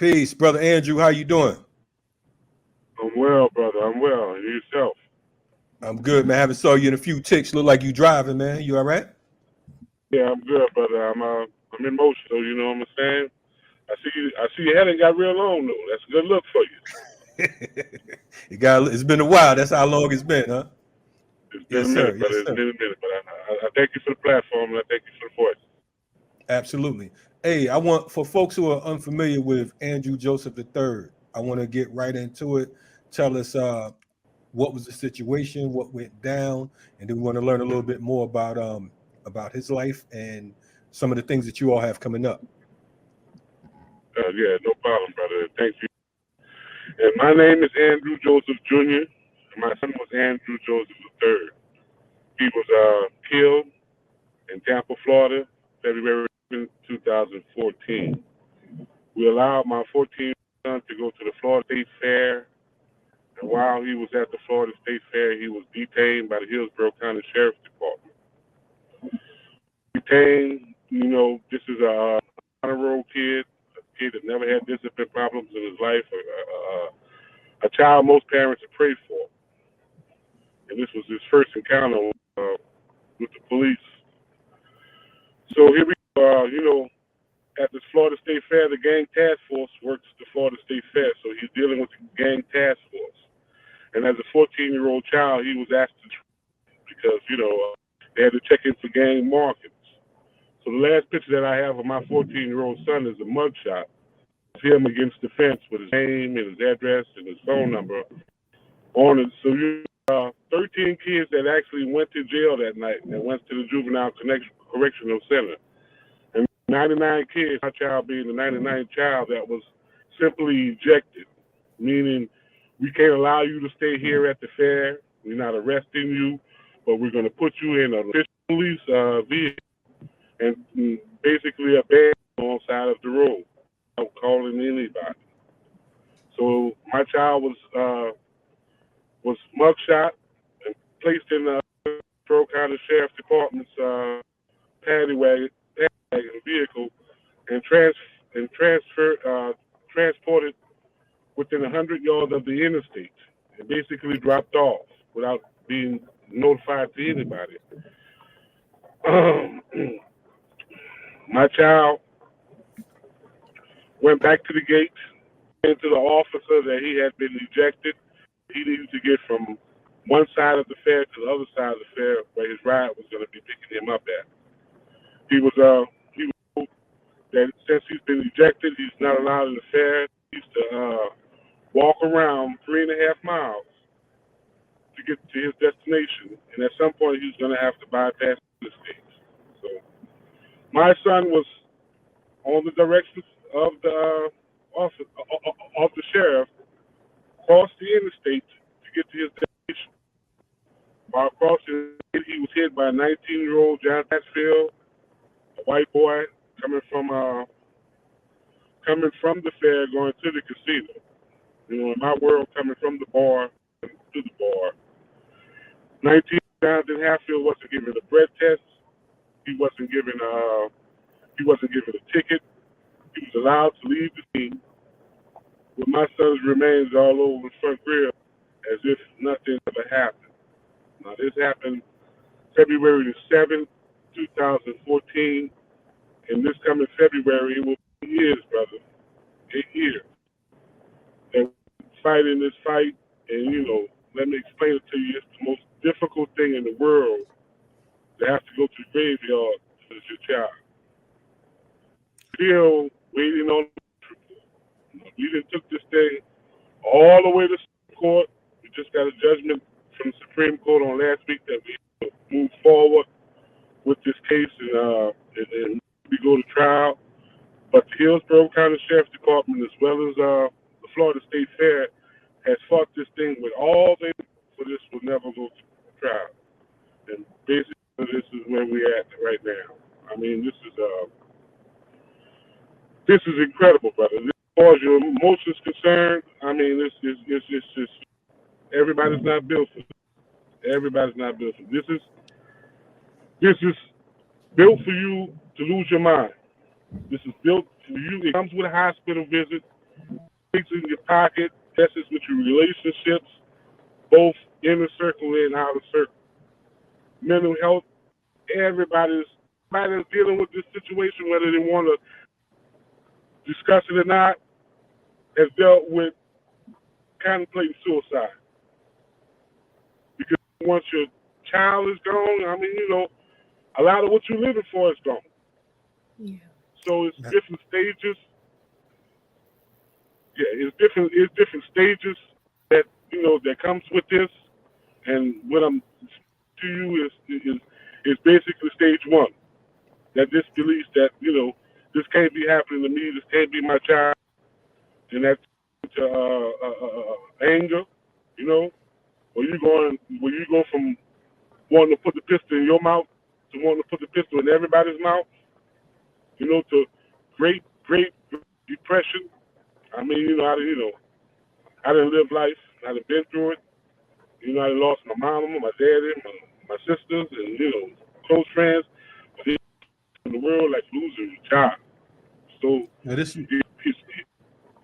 Peace, brother Andrew. How you doing? I'm well, brother. I'm well. And yourself? I'm good, man. I haven't saw you in a few ticks. Look like you driving, man. You all right? Yeah, I'm good, brother. I'm in motion, so you know what I'm saying. I see your head ain't got real long though. That's a good look for you. It's been a while. That's how long it's been, huh? It's been Yes, a sir. minute, brother. Yes, It's sir. been a minute, but I thank you for the platform and I thank you for the voice. Absolutely. Hey, I want for folks who are unfamiliar with Andrew Joseph III, I want to get right into it. Tell us what was the situation, what went down, and then we want to learn a little bit more about his life and some of the things that you all have coming up. Yeah, no problem, brother. Thank you. And my name is Andrew Joseph Jr. And my son was Andrew Joseph III. He was killed in Tampa, Florida, February 2014. We allowed my 14-year-old son to go to the Florida State Fair. And while he was at the Florida State Fair, he was detained by the Hillsborough County Sheriff's Department. Detained, this is a honor roll kid, a kid that never had discipline problems in his life, a child most parents have prayed for. And this was his first encounter with the police. So here we are, at the Florida State Fair, the gang task force works the Florida State Fair, so he's dealing with the gang task force. And as a 14-year-old child, he was asked to because, they had to check in for gang markings. So the last picture that I have of my 14-year-old son is a mugshot. It's him against the fence with his name and his address and his phone number on it. So 13 kids that actually went to jail that night and went to the juvenile correctional center. And 99 kids, my child being the 99th child that was simply ejected, meaning we can't allow you to stay here at the fair. We're not arresting you, but we're going to put you in an official police vehicle and basically a band on the side of the road without calling anybody. So my child was mugshot and placed in the Trumbull County Sheriff's Department's paddy wagon vehicle and transported within 100 yards of the interstate and basically dropped off without being notified to anybody. My child went back to the gate, into the officer that he had been ejected. He needed to get from one side of the fair to the other side of the fair where his ride was going to be picking him up at. He was told that since he's been ejected, he's not allowed in the fair. He used to walk around 3.5 miles to get to his destination, and at some point he's going to have to bypass the states. So my son was on the directions of the office of the sheriff, crossed the interstate to get to his destination. While crossing, he was hit by a 19-year-old John Hatfield, a white boy coming from the fair going to the casino. In my world, coming from the bar to the bar. 19 Jonathan Hatfield wasn't given a breath test. He wasn't given a ticket. He was allowed to leave the scene with my son's remains all over the front grill as if nothing ever happened. Now, this happened February the 7th, 2014, and this coming February, it will be 8 years, brother. 8 years. And fighting this fight, and, let me explain it to you. It's the most difficult thing in the world to have to go to the graveyard for your child. Still waiting on the report. We done took this thing all the way to Supreme Court. We just got a judgment from the Supreme Court on last week that we move forward with this case and we go to trial. But the Hillsborough County Sheriff's Department, as well as the Florida State Fair, has fought this thing with all they for this will never go to trial. And basically, this is where we're at right now. I mean, this is incredible, brother. As far as your emotions concerned, I mean, it's just everybody's not built for this. Everybody's not built for this. This is built for you to lose your mind. This is built for you. It comes with a hospital visit. Things in your pocket, messes with your relationships, both inner circle and outer circle. Mental health, everybody's dealing with this situation, whether they want to discuss it or not, has dealt with contemplating suicide. Because once your child is gone, I mean, a lot of what you're living for is gone. Yeah. So it's different stages. Yeah, it's different stages that that comes with this. And what I'm to you is basically stage one. That disbelief that this can't be happening to me. This can't be my child, and that's anger. Where you go from wanting to put the pistol in your mouth to wanting to put the pistol in everybody's mouth. To great depression. I mean, I didn't live life. I done been through it. I done lost my mama, my daddy, my sisters, and close friends. But in the world, like losing your child. So Now this,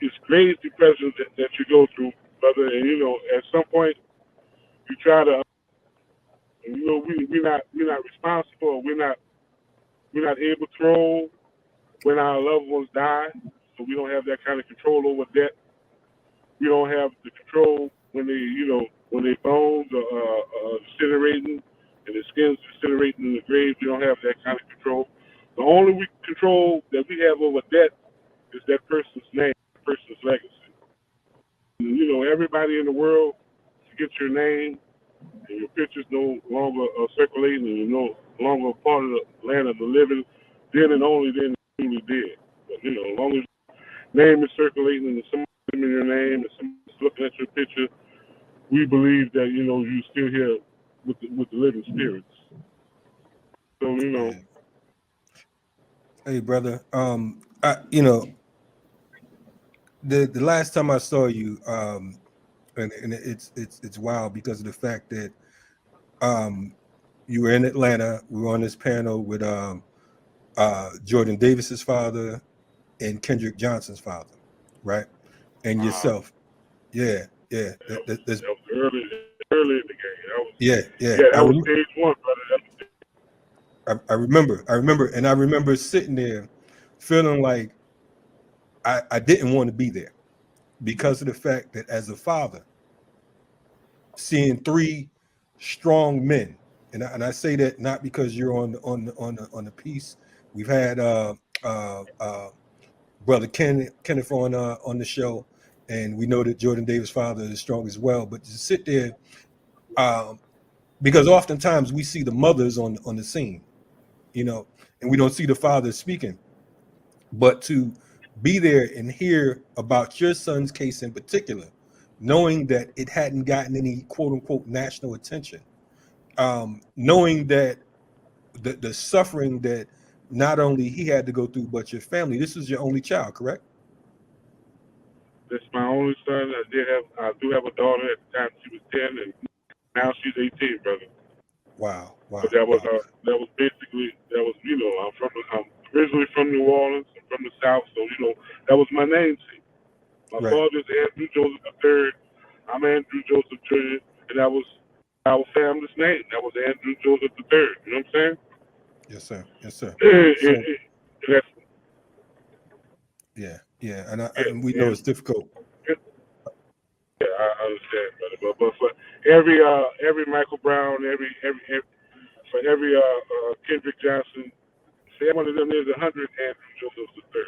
it's grave depression that you go through, brother. And at some point, you try to, we're not responsible. We're not able to control when our loved ones die. So we don't have that kind of control over that. We don't have the control when their bones are incinerating and the skin's incinerating in the grave. We don't have that kind of control. The only control that we have over that is that person's name, that person's legacy. And, everybody in the world forgets your name, and your picture's no longer circulating, and you're no longer a part of the land of the living. Then and only then you truly dead. But as long as your name is circulating and somebody's in your name and somebody's looking at your picture, we believe that you're still here with the living spirits. So hey brother, the last time I saw you, and it's wild because of the fact that you were in Atlanta. We were on this panel with Jordan Davis's father and Kendrick Johnson's father, right? And yourself. Yeah. that was early in the game. Yeah. That was stage one, brother. I remember, and I remember sitting there feeling like I didn't want to be there because of the fact that as a father, seeing three strong men, and I say that not because you're on the piece. We've had brother Kenneth on the show, and we know that Jordan Davis' father is strong as well. But to sit there, because oftentimes we see the mothers on the scene, and we don't see the father speaking. But to be there and hear about your son's case in particular, knowing that it hadn't gotten any quote unquote national attention, knowing that the suffering that not only he had to go through, but your family. This was your only child, correct? That's my only son. I do have a daughter. At the time she was 10, and now she's 18, brother. Wow. But that was basically I'm originally from New Orleans. I'm from the South, so that was my namesake. My father's Andrew Joseph III. I'm Andrew Joseph Jr., and that was our family's name. That was Andrew Joseph III. You know what I'm saying? Yes, sir. And we know it's difficult. Yeah, I understand, brother. But for every Michael Brown, for every Kendrick Johnson, say one of them is 100 Andrew Joseph III.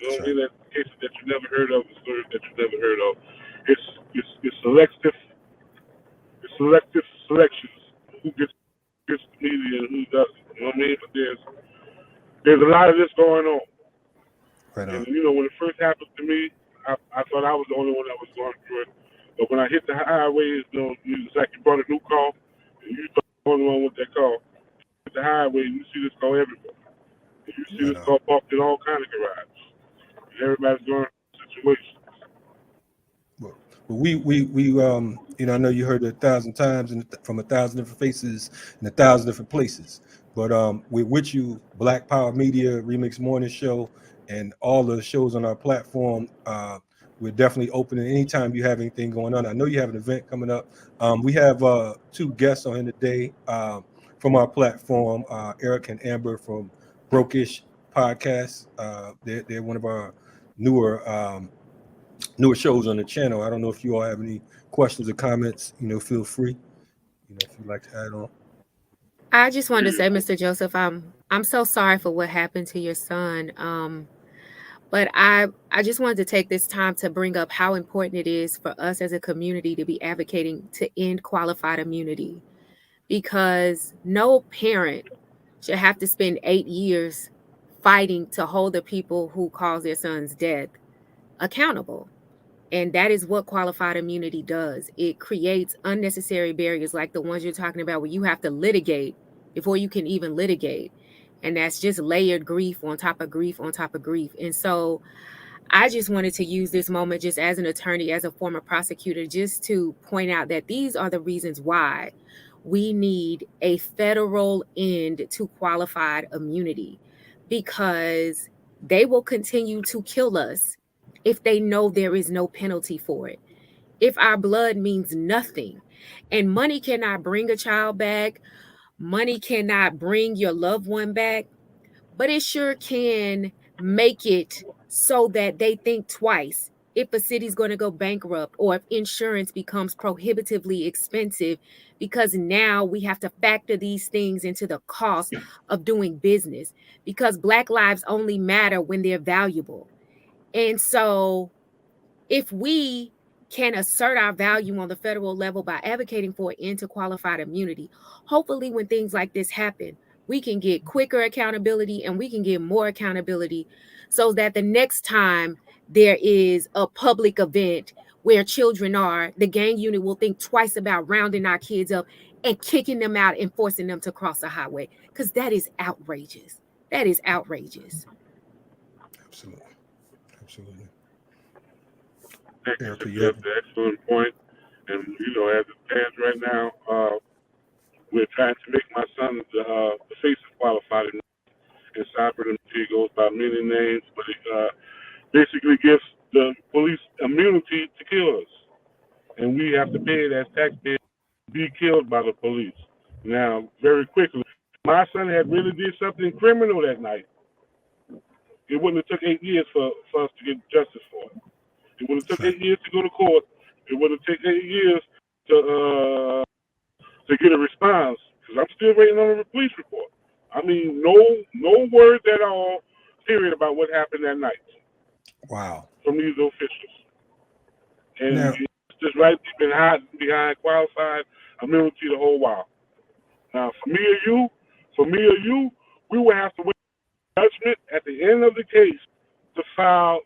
You know what I mean? That cases that you never heard of, the stories that you never heard of. It's selective. It's selective selections. Who gets the media and who doesn't. You know what I mean? But there's a lot of this going on. Right on. And when it first happened to me, I thought I was the only one that was going through it. But when I hit the highway, it's like you brought a new car, and you thought the only one with that car. Hit the highway, and you see this car everywhere. And you see this car parked in all kinds of garages. And everybody's going through situations. Well, we I know you heard it 1,000 times and from 1,000 different faces in 1,000 different places. But we're with you, Black Power Media Remix Morning Show, and all the shows on our platform. We're definitely open anytime you have anything going on. I know you have an event coming up. We have two guests on here today from our platform, Eric and Amber from Brokish Podcast. They're one of our newer shows on the channel. I don't know if you all have any questions or comments. Feel free. If you'd like to add on. I just wanted to say, Mr. Joseph, I'm so sorry for what happened to your son. But I just wanted to take this time to bring up how important it is for us as a community to be advocating to end qualified immunity, because no parent should have to spend 8 years fighting to hold the people who caused their son's death accountable. And that is what qualified immunity does. It creates unnecessary barriers like the ones you're talking about, where you have to litigate before you can even litigate. And that's just layered grief on top of grief on top of grief. And so I just wanted to use this moment just as an attorney, as a former prosecutor, just to point out that these are the reasons why we need a federal end to qualified immunity, because they will continue to kill us if they know there is no penalty for it. If our blood means nothing, and money cannot bring a child back, money cannot bring your loved one back, but it sure can make it so that they think twice if a city's going to go bankrupt, or if insurance becomes prohibitively expensive, because now we have to factor these things into the cost of doing business, because Black lives only matter when they're valuable. And so if we can assert our value on the federal level by advocating for an end to qualified immunity, hopefully when things like this happen, we can get quicker accountability and we can get more accountability, so that the next time there is a public event where children are, the gang unit will think twice about rounding our kids up and kicking them out and forcing them to cross a highway, because that is outrageous. That is outrageous. Absolutely. Absolutely. Thank you, Erica, Sister. you have That's an excellent point. And, as it stands right now, we're trying to make my son the face of qualified in cyber immunity. Goes by many names, but it basically gives the police immunity to kill us. And we have to pay it as taxpayers to be killed by the police. Now, very quickly, my son had really did something criminal that night. It wouldn't have took 8 years for us to get justice for it. It would have took 8 years to go to court. It would have taken 8 years to get a response, because I'm still waiting on a police report. I mean, no words at all, period, about what happened that night. Wow. From these officials. And Now, it's just right behind qualified immunity the whole while. Now, for me or you, we will have to wait for judgment at the end of the case to file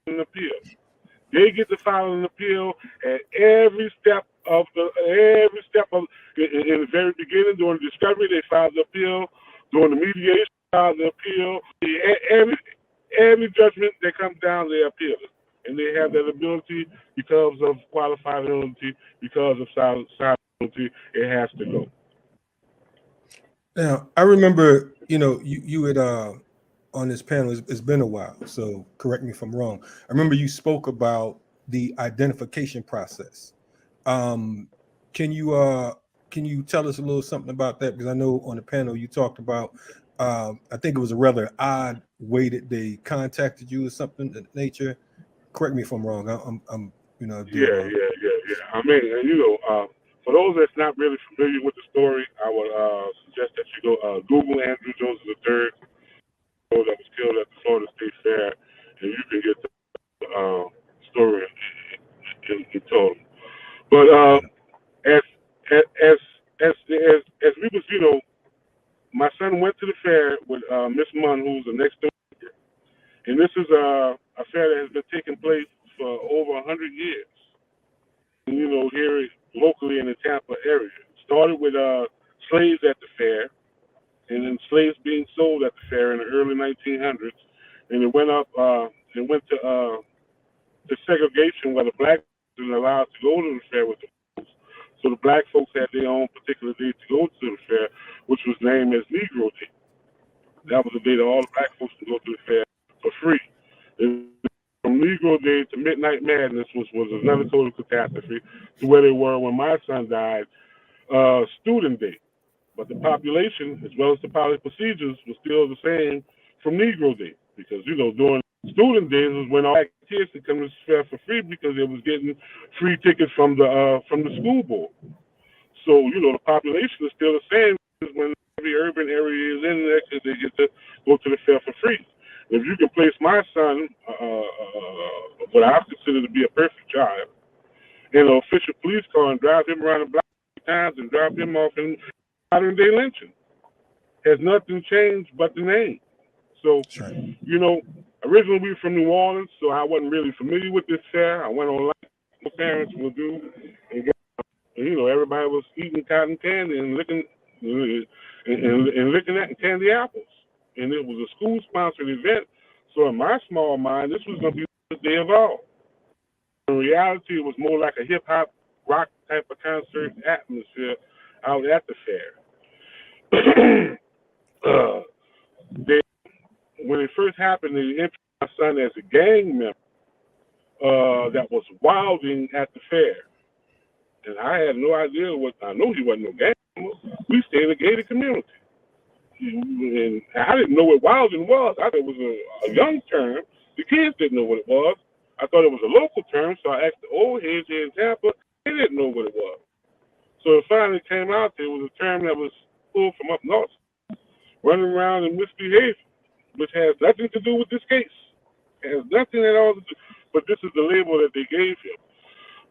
an appeal. They get to file an appeal at every step in the very beginning. During the discovery, they filed the appeal. During the mediation, they filed the appeal. Every judgment that comes down, they appeal it. And they have that ability because of qualified immunity, because of silent immunity. It has to go. Now, I remember, you had on this panel, it's been a while, so correct me if I'm wrong. I remember you spoke about the identification process. Can you tell us a little something about that? Because I know on the panel you talked about, I think it was a rather odd way that they contacted you or something of that nature. Correct me if I'm wrong. I'm Yeah. I mean, for those that's not really familiar with the story, I would suggest that you go Google Andrew Joseph III, that was killed at the Florida State Fair, and you can get the story in total. But as we was, my son went to the fair with Miss Munn, who's the next door neighbor, and this is a fair that has been taking place for over 100 years. And, here locally in the Tampa area. It started with slaves at the fair, and then slaves being sold at the fair in the early 1900s, and it went up. It went to segregation, where the black folks were allowed to go to the fair with the folks. So the black folks had their own particular day to go to the fair, which was named as Negro Day. That was the day that all the black folks could go to the fair. for free. From Negro Day to Midnight Madness was another total catastrophe to where they were when my son died, Student Day. But the population, as well as the policy procedures, was still the same from Negro Day. Because, during Student Days was when all kids could come to the fair for free because they was getting free tickets from the school board. So, the population is still the same when every urban area is in there because they get to go to the fair for free. If you can place my son, what I consider to be a perfect child, in an official police car and drive him around the block times and drop him off in modern day lynching, has nothing changed but the name. So, originally we were from New Orleans, so I wasn't really familiar with this fair. I went online, my parents will do, and everybody was eating cotton candy and licking at candy apples. And it was a school-sponsored event, so in my small mind, this was going to be the day of all. In reality, it was more like a hip-hop, rock type of concert atmosphere out at the fair. When it first happened, they introduced my son as a gang member that was wilding at the fair. And I had no idea I know he wasn't no gang member. We stay in a gated community. And I didn't know what wilding was. I thought it was a young term. The kids didn't know what it was. I thought it was a local term, so I asked the old heads here in Tampa. They didn't know what it was. So it finally came out that it was a term that was pulled from up north, running around and misbehaving, which has nothing to do with this case. It has nothing at all to do. But this is the label that they gave him.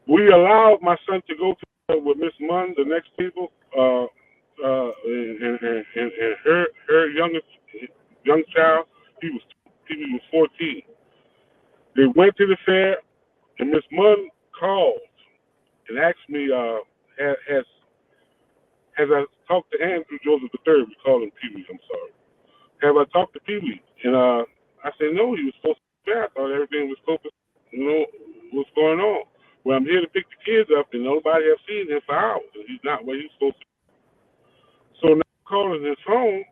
We allowed my son to go to with Miss Munn, the next people, and her young child, he was 14. They went to the fair, and Miss Munn called and asked me, has I talked to Andrew Joseph III? We call him Pee Wee, I'm sorry. Have I talked to Pee Wee? And I said, no, he was supposed to be there. I thought everything was supposed to know what's going on. Well, I'm here to pick the kids up, and nobody has seen him for hours, and he's not where he's supposed to be. So now I'm calling his phone,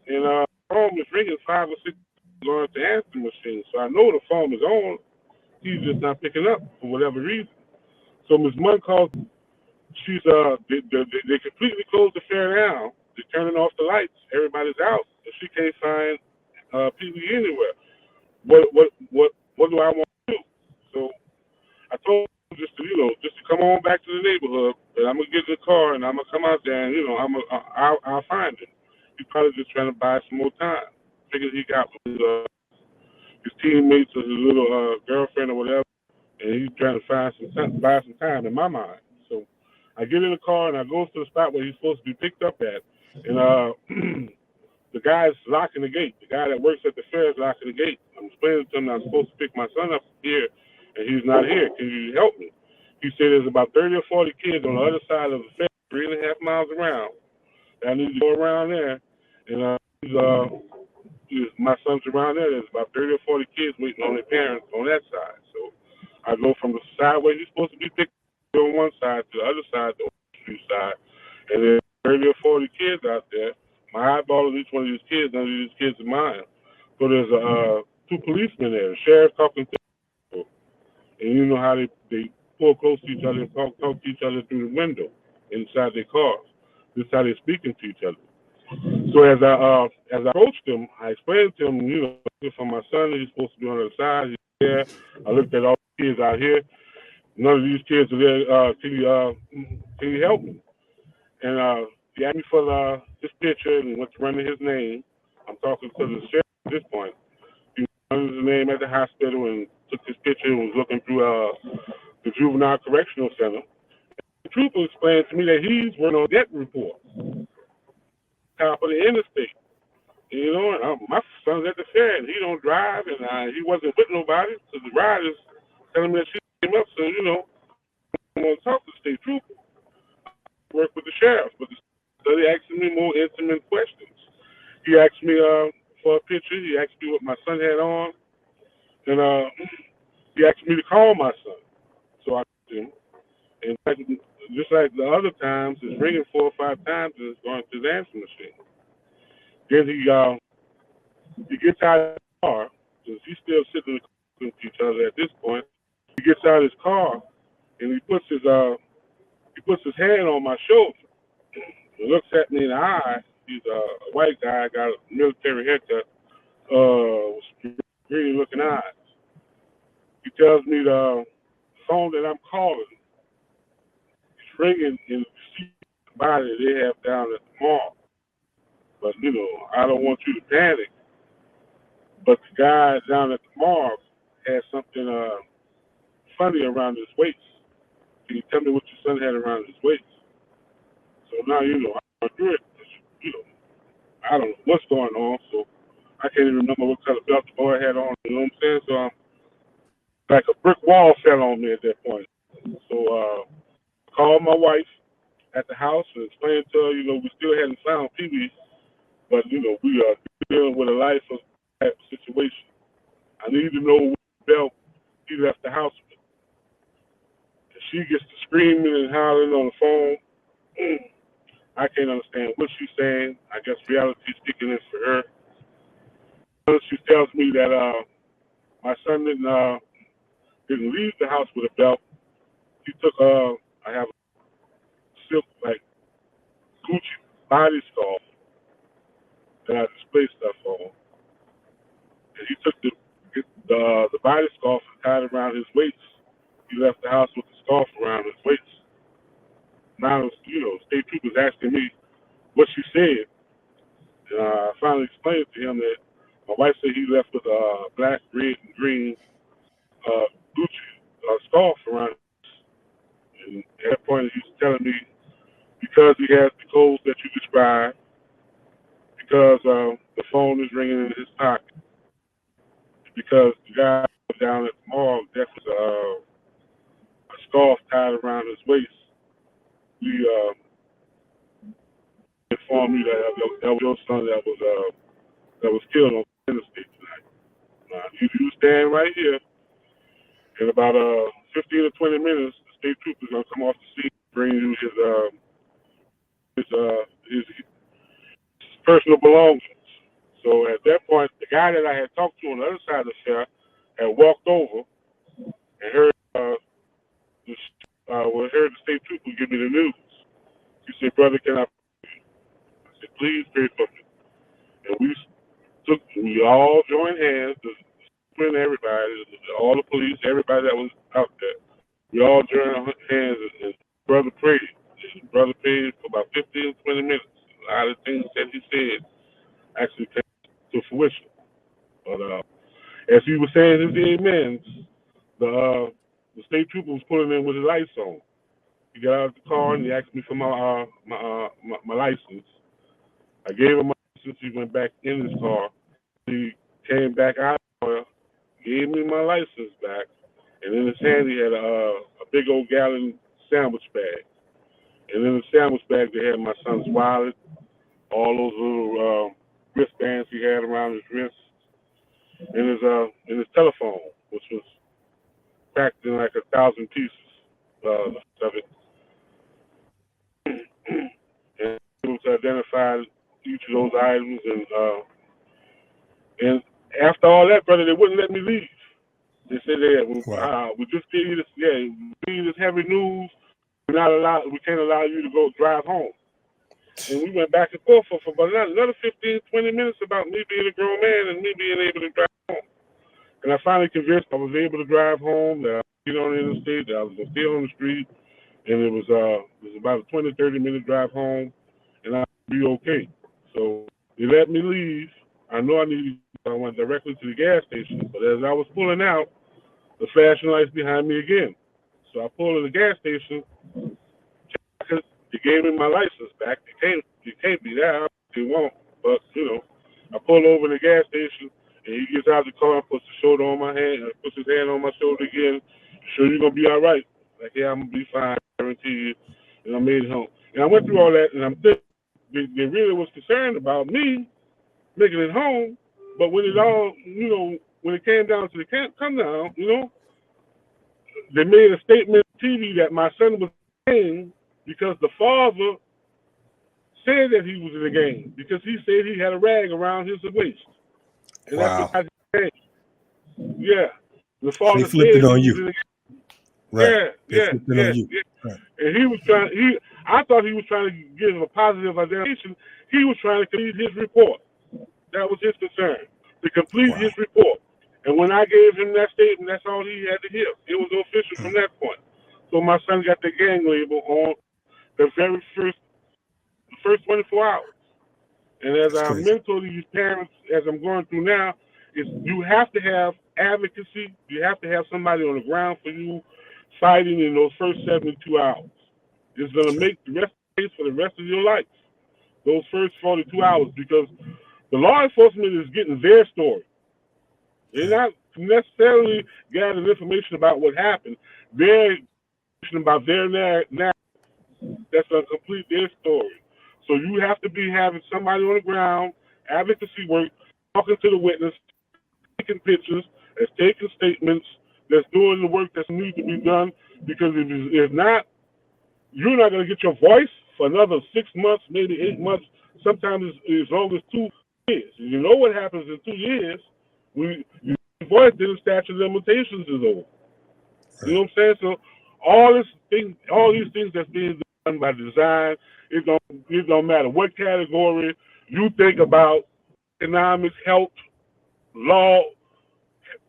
and the phone is ringing 5 or 6 on the answer machine. So I know the phone is on. He's just not picking up for whatever reason. So Ms. Munn calls. She's they completely closed the fair down. They're turning off the lights. Everybody's out, and she can't find Pee Wee anywhere. What do I want to do? So I told him just to come on back to the neighborhood, and I'm gonna get in the car and I'm gonna come out there and I'll find him. He's probably just trying to buy some more time. Figures he got his teammates or his little girlfriend or whatever, and he's trying to buy some time in my mind. So I get in the car and I go to the spot where he's supposed to be picked up at, and the guy's locking the gate. The guy that works at the fair is locking the gate. I'm explaining to him that I'm supposed to pick my son up here, and he's not here. Can you help me? He said there's about 30 or 40 kids on the other side of the fair, 3.5 miles around. I need to go around there, and my son's around there. There's about 30 or 40 kids waiting on their parents on that side. So I go from the side where he's supposed to be picked up on one side to the other side, the street side, and there's 30 or 40 kids out there. My eyeball is each one of these kids. None of these kids are mine. So there's 2 policemen there. The sheriff talking to people, and you know how they pull close to each other and talk to each other through the window inside their cars. This is how they're speaking to each other. So as I approached him, I explained to him, for my son, he's supposed to be on the other side. He's there. I looked at all the kids out here. None of these kids are there. Can you help me? And he asked me for his picture and went to run his name. I'm talking to the sheriff at this point. He run his name at the hospital and took his picture and was looking through the juvenile correctional center. The trooper explained to me that he's working on a debt report, top of the interstate. And, my son's at the fair and he don't drive, and he wasn't with nobody. So the rider's telling me that she came up, so I'm going to talk to the state trooper. Work with the sheriff, but so they asking me more intimate questions. He asked me for a picture. He asked me what my son had on, and he asked me to call my son. So I called him, and just like the other times, it's ringing 4 or 5 times, and it's going through the answer machine. Then he gets out of the car, distance. He's still sitting with each other at this point. He gets out of his car and he puts his hand on my shoulder. He looks at me in the eye. He's a white guy, got a military haircut, green looking eyes. He tells me the phone that I'm calling is ringing in the body they have down at the mall. But, I don't want you to panic. But the guy down at the mall has something funny around his waist. Can you tell me what your son had around his waist? So now, I do it. I don't know what's going on, so I can't even remember what kind of belt the boy had on, you know what I'm saying? So like a brick wall fell on me at that point. So I called my wife at the house and explained to her, we still hadn't found Pee-wee, but, we are dealing with a life of type situation. I need to know what belt he left the house with. And she gets to screaming and howling on the phone. I can't understand what she's saying. I guess reality's kicking in for her. She tells me that my son didn't leave the house with a belt. He took I have a silk like Gucci body scarf that I display stuff on, and he took the body scarf and tied it around his waist. He left the house with the scarf around his waist. Now, state troopers asking me what she said. I finally explained to him that my wife said he left with a black, red, and green Gucci scarf around him. And at that point, he was telling me because he has the codes that you described, because the phone is ringing in his pocket, because the guy down at the mall left with a scarf tied around his waist. He informed me that was your son that was killed on the interstate tonight. You stand right here. In about 15 or 20 minutes, the state trooper's gonna come off the scene, bring you his personal belongings. So at that point, the guy that I had talked to on the other side of the shop had walked over and heard the state trooper give me the news. He said, "Brother, can I?" I said, "Please pray for me." And we all joined hands, everybody, all the police, everybody that was out there. We all joined hands and brother prayed. And brother prayed for about 15, 20 minutes. A lot of things that he said actually came to fruition. But as he was saying his amens, the state trooper was pulling in with his lights on. He got out of the car and he asked me for my license. I gave him my license. He went back in his car. He came back out, gave me my license back, and in his hand he had a big old gallon sandwich bag. And in the sandwich bag they had my son's wallet, all those little wristbands he had around his wrists, and his telephone, which was packed in like 1,000 pieces of it. And able to identify each of those items, and after all that, brother, they wouldn't let me leave. They said we just gave you this, we gave you this heavy news. We can't allow you to go drive home. And we went back and forth for about another 15, 20 minutes about me being a grown man and me being able to drive home. And I finally convinced I was able to drive home, that I was get on the interstate, that I was going to stay on the street, and it was about a 20, 30-minute drive home, and I'd be okay. So they let me leave. I know I went directly to the gas station, but as I was pulling out, the flashing lights behind me again. So I pulled in the gas station. They gave me my license back. You can't be that. They won't. But I pulled over in the gas station, and he gets out of the car and puts his shoulder on my hand, and puts his hand on my shoulder again. Sure, you're gonna be all right. Like, yeah, I'm gonna be fine. I guarantee you. And I made it home. And I went through all that, and I'm thinking they really was concerned about me making it home. But when it all, when it came down to the come down, they made a statement on TV that my son was in because the father said that he was in the game, because he said he had a rag around his waist. And that's what I said. Yeah. The father They flipped said it on he was you. in the Right. They flipped it on you. yeah. Right. And he was trying. I thought he was trying to give a positive identification. He was trying to complete his report. That was his concern, to complete Wow. his report. And when I gave him that statement, that's all he had to hear. It was official from that point. So my son got the gang label on the very first 24 hours. And as That's I crazy. mentor these parents, as I'm going through now, is you have to have advocacy. You have to have somebody on the ground for you fighting in those first 72 hours. It's going to make the rest of the case for the rest of your life, those first 42 hours, because the law enforcement is getting their story. They're not necessarily gathering information about what happened. They're information about their narrative that's going to complete their story. So you have to be having somebody on the ground, advocacy work, talking to the witness, taking pictures, that's taking statements, that's doing the work that needs to be done. Because if not, you're not going to get your voice for another 6 months, maybe 8 months, sometimes as long as 2 years. You know what happens in 2 years? Your voice, then the statute of limitations is over. You know what I'm saying? So all these things that's being done by design, it don't matter what category you think about, economics, health, law,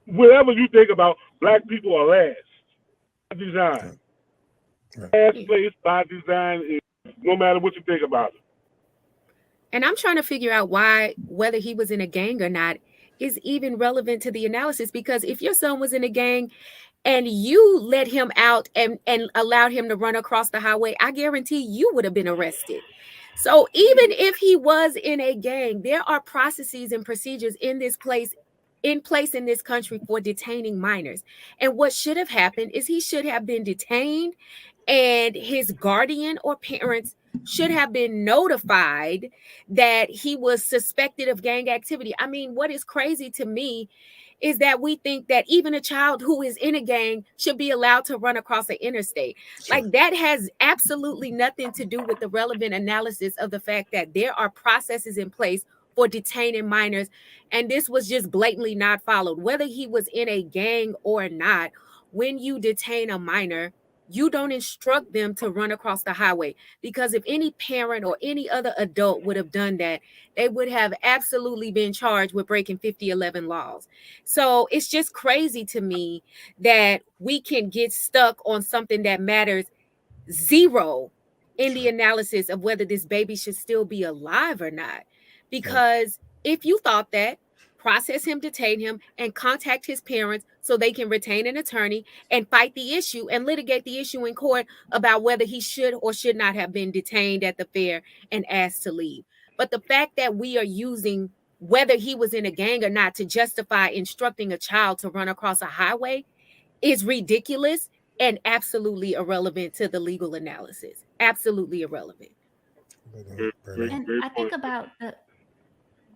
whatever you think about, black people are last by design. Last place by design is no matter what you think about it. And I'm trying to figure out why, whether he was in a gang or not, is even relevant to the analysis. Because if your son was in a gang and you let him out and allowed him to run across the highway, I guarantee you would have been arrested. So even if he was in a gang, there are processes and procedures in place in this country for detaining minors. And what should have happened is he should have been detained, and his guardian or parents should have been notified that he was suspected of gang activity. I mean, what is crazy to me is that we think that even a child who is in a gang should be allowed to run across the interstate. Sure. Like, that has absolutely nothing to do with the relevant analysis of the fact that there are processes in place for detaining minors, and this was just blatantly not followed. Whether he was in a gang or not, when you detain a minor, you don't instruct them to run across the highway, because if any parent or any other adult would have done that, they would have absolutely been charged with breaking 5011 laws. So it's just crazy to me that we can get stuck on something that matters zero in the analysis of whether this baby should still be alive or not. Because if you thought that, process him, detain him, and contact his parents so they can retain an attorney and fight the issue and litigate the issue in court about whether he should or should not have been detained at the fair and asked to leave. But the fact that we are using whether he was in a gang or not to justify instructing a child to run across a highway is ridiculous and absolutely irrelevant to the legal analysis. Absolutely irrelevant. And I think about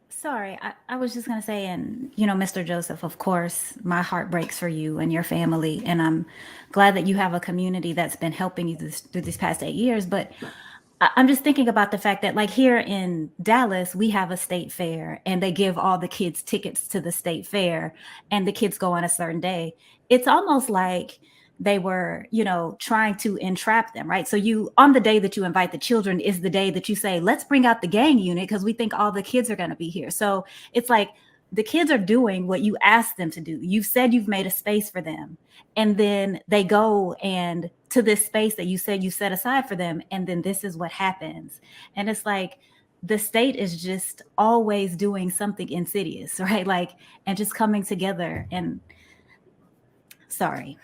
sorry, I was just going to say, and, you know, Mr. Joseph, of course, my heart breaks for you and your family. And I'm glad that you have a community that's been helping you through these past 8 years. But I'm just thinking about the fact that, like, here in Dallas, we have a state fair and they give all the kids tickets to the state fair and the kids go on a certain day. It's almost like they were, you know, trying to entrap them, right? So you, on the day that you invite the children is the day that you say, let's bring out the gang unit because we think all the kids are going to be here. So it's like the kids are doing what you asked them to do. You've said you've made a space for them, and then they go and to this space that you said you set aside for them, and then this is what happens. And it's like the state is just always doing something insidious, right? Like, and just coming together. And sorry.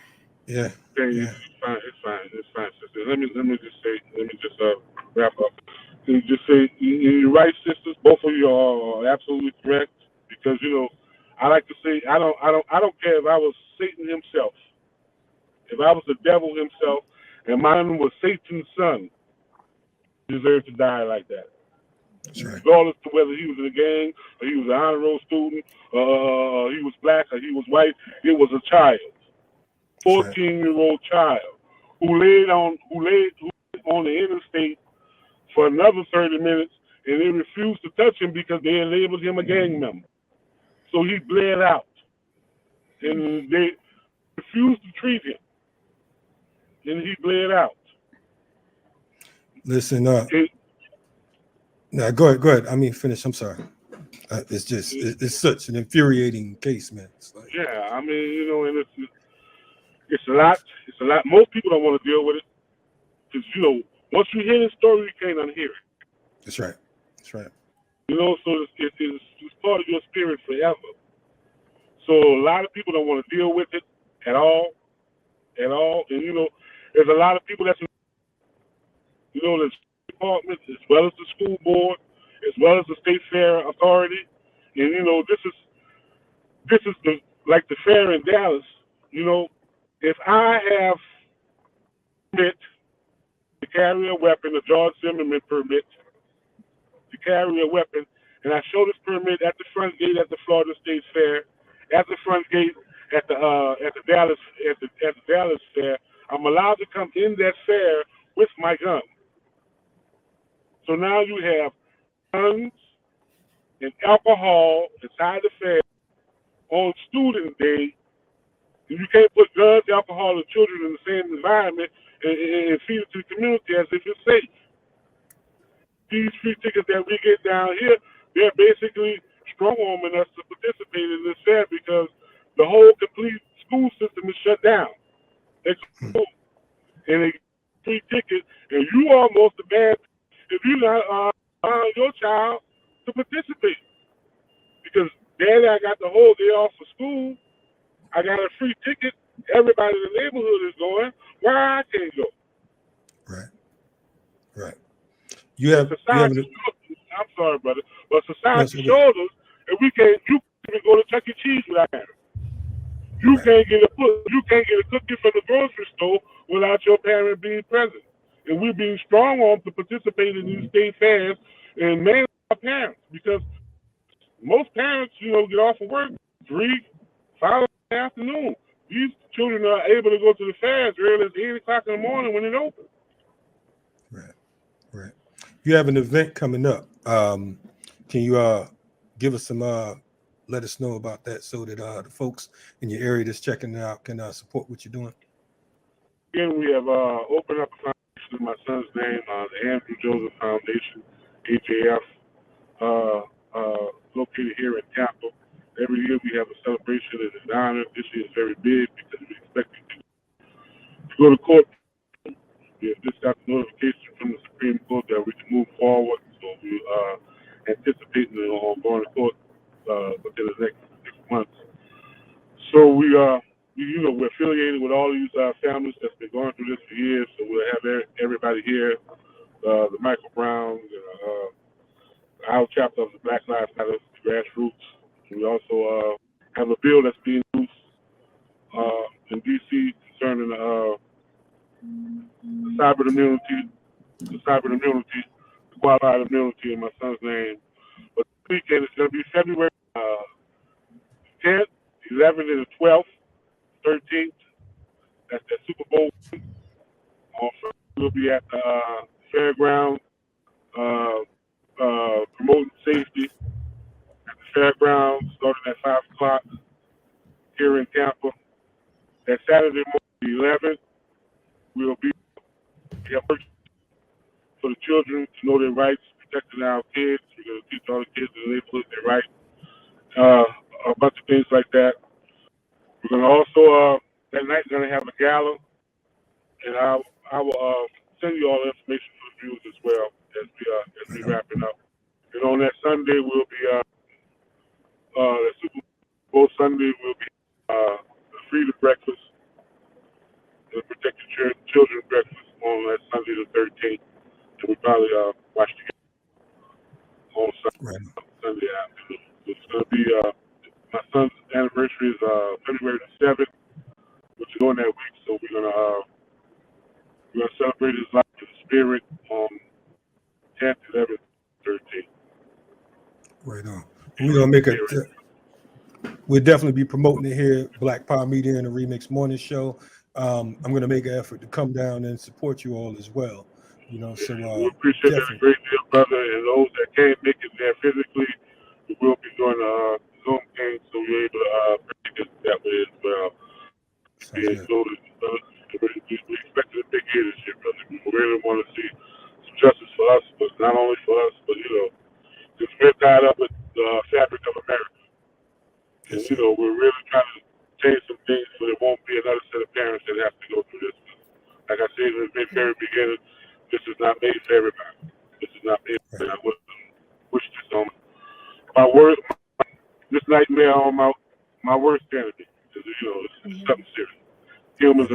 Yeah. It's fine, sister. Let me just wrap up. Can you just say you're right, sisters? Both of you are absolutely correct, because, you know, I like to say I don't care if I was Satan himself, if I was the devil himself, and mine was Satan's son. He deserved to die like that. That's right. Regardless to whether he was in a gang or he was an honor roll student, he was black or he was white, it was a child. 14-year-old child who laid on the interstate for another 30 minutes, and they refused to touch him because they had labeled him a gang member. So he bled out. and they refused to treat him, and he bled out. Listen, now go ahead. I mean, finish. I'm sorry. It's just it's such an infuriating case, man. It's like, yeah, I mean, and it's a lot. It's a lot. Most people don't want to deal with it because once you hear the story, you can't unhear it. That's right. That's right. So it's part of your spirit forever. So a lot of people don't want to deal with it at all. And there's a lot of people that's the department as well as the school board, as well as the state fair authority, and this is like the fair in Dallas. If I have permit to carry a weapon, a George Zimmerman permit to carry a weapon, and I show this permit at the front gate at the Florida State Fair, at the front gate at the Dallas Fair, I'm allowed to come in that fair with my gun. So now you have guns and alcohol inside the fair on student day. You can't put guns, alcohol, and children in the same environment and feed it to the community as if it's safe. These free tickets that we get down here, they're basically strong-arming us to participate in this fair because the whole complete school system is shut down. And they get free tickets, and you almost a bad if you're not allowing your child to participate. Because Daddy, I got the whole day off for school. I got a free ticket. Everybody in the neighborhood is going. Why I can't go? Right. I'm sorry, brother, but society shows us that you can't even go to Chuck E. Cheese without it. You can't get a cookie from the grocery store without your parent being present. And we're being strong-armed to participate in these state fairs, and mainly our parents, because most parents, get off of work 3, 5 in the afternoon. These children are able to go to the fairs early as 8 o'clock in the morning when it opens. Right. You have an event coming up. Can you give us some, let us know about that so that the folks in your area that's checking it out can support what you're doing? Again, we have opened up a foundation in my son's name, the Andrew Joseph Foundation, AJF, located here in Tampa. Every year we have a celebration in his honor. This year is very big because we expect him to go to court. We have just got the notification from the Supreme Court that we can move forward. So we anticipating going to court within the next 6 months. So we're affiliated with all these families that's been going through this for years. So we'll have everybody here, the Michael Browns, our chapter of the Black Lives Matter, grassroots. We also have a bill that's being used in D.C. concerning the cyber immunity, the qualified immunity in my son's name. But the weekend is going to be February 10th, 11th, and the 12th, 13th. That's that Super Bowl. We'll be at the fairground promoting safety at the fairground, starting at 5 o'clock here in Tampa. That Saturday morning, the 11th, we have work for the children to know their rights, protecting our kids. We're going to teach all the kids in the neighborhood their rights, a bunch of things like that. We're going to also, that night, going to have a gala, and I will send you all the information for the viewers as well as we wrapping up. And on that Sunday, we'll be, the Super Bowl Sunday, will be a freedom breakfast, the protected children breakfast on that Sunday the 13th. And we probably watch together on Sunday afternoon. So it's going to be, my son's anniversary is February the 7th, which is on that week. So we're gonna celebrate his life in the spirit on 10th, 11th, 13th. Right on. We're gonna make we'll definitely be promoting it here, Black Power Media and the Remix Morning Show. I'm gonna make an effort to come down and support you all as well. So we appreciate that a great deal, brother. And those that can't make it there physically, we will be doing Zoom games, so you're able to practice that way as And, we're really trying to change some things so there won't be another set of parents that have to go through this. Like I said in the very beginning, this is not made for everybody. This is not made for everybody. I wouldn't wish this on this nightmare on my worst enemy. Because, it's something serious. Humans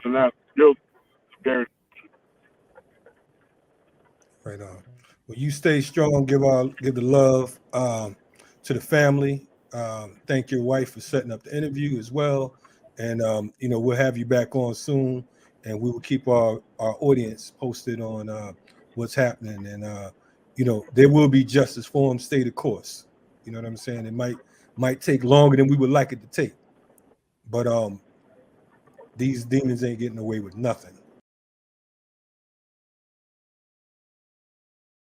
are not built to bear. Right on. Well, you stay strong. Give the love to the family. Thank your wife for setting up the interview as well. And we'll have you back on soon, and we will keep our audience posted on what's happening. And there will be justice for him. Stay the course. You know what I'm saying? It might take longer than we would like it to take, but these demons ain't getting away with nothing.